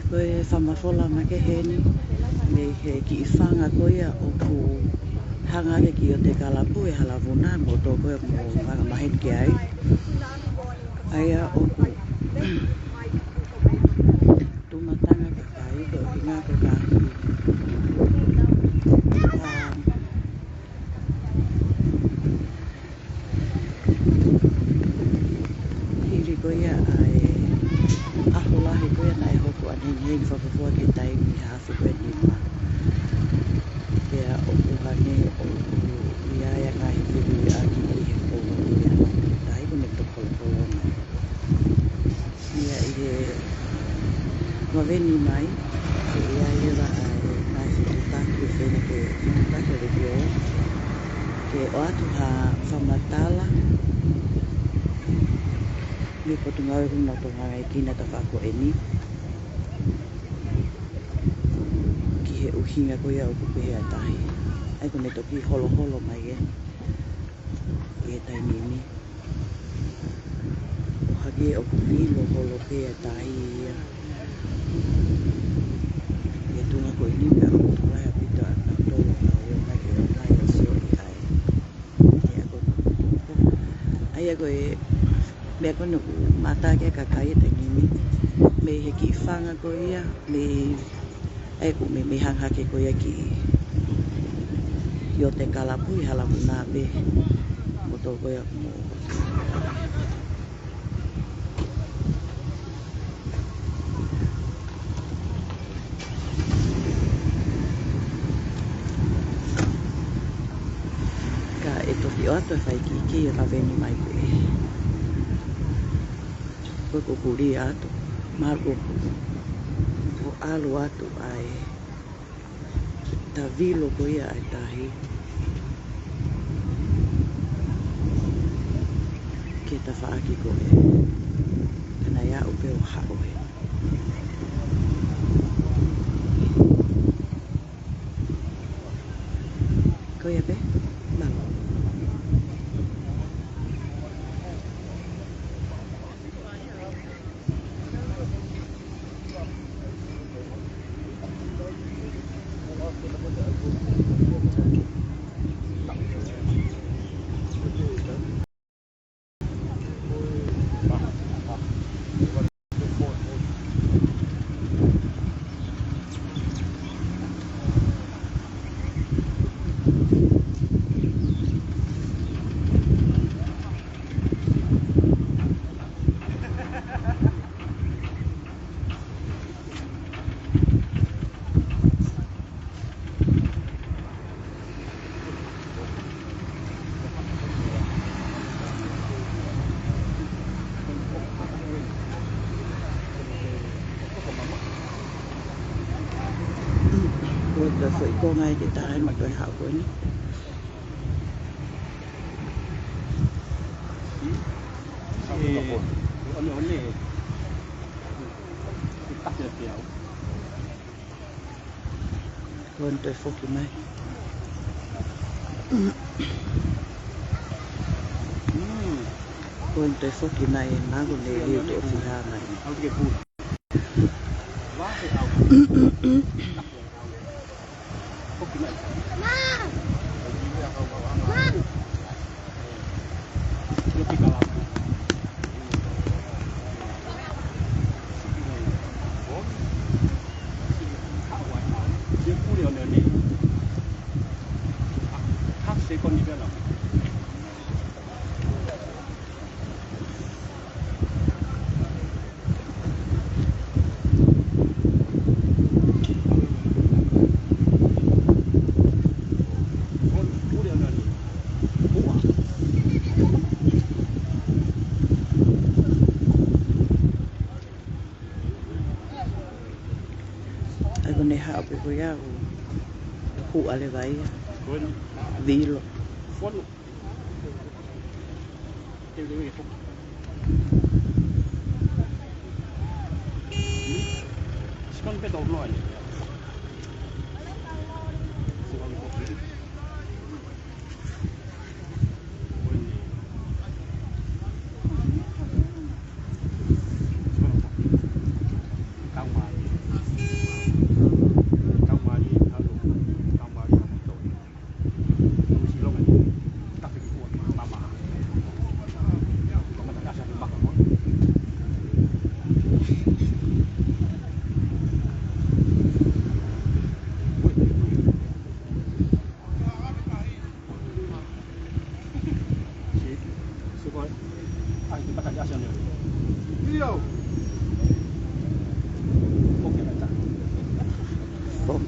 Koe whamafola ma ke heni, me he ki I whanga koe o ku hangare ki o te kalapu e halavuna mo tō koe mo wanga mahet ki ai. Aia o ku tumatanga ka kai ko ki ngā koe ka hiri koe ai aholahi koe na e hoku anini hei whakafua ki tai mi hawhi koe ni ma. Kea o kuhane o iaya ngā hikiru I aki ki he koe ia. Tai kone to polo mai. Ia I he mawini mai, ke iaya ra ai mai whitutaki e whena ke whitutaki re ki o. Ke o atu ha whamatala, me potu ngau runa to ngai kina ta whako e ni. Ki he uhinga ko ia o kupe hea tahi. Ai kone toki holo mai e. Ki he tai nini. O hake o kupilo holo hea tahi ia. Ia tunga ko ini mea o kuturai a pita a nga tolo na o mai ke o mai o sio I ai. Ia kono. Ai a koe mea kono ku mata kia kakai e tai nini. Me he ki whanga ko ia. Me ai ku me hanghake ko ia ki I o te kalapu I halamu nā pe. Mo tō ko ia mo. Ka e toki o atu e whai ki e kaweni mai pe. Koe ko kuri atu. Marko ko alu atu ai. Ta vilo ko ia ai tahi. Ke ta whaaki ko e. Kana ia upe o hao he. Ko ia pe? Malo. Koe foi ko ngai te tae ma koe hao koe ni. Koe toi foki mai. Koe toi foki mai e mago le rio to whiha mai. Ai kone hao pe koe ia o hu ale vai. Vilo. Skon pe tau noi. Rio. Poke mata. Bom.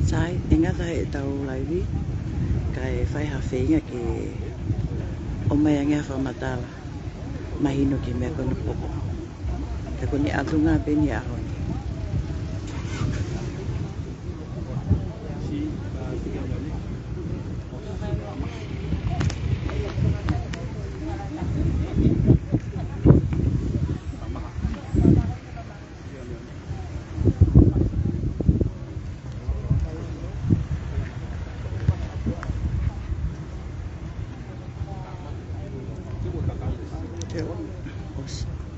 Sai, ingata e tau laivi, kai whai hawhenga ke o mai angia whamatala, mahino ki mea kona poko. Te koni atunga peni ahoni. Si,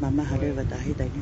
Mama harewa tahi taini.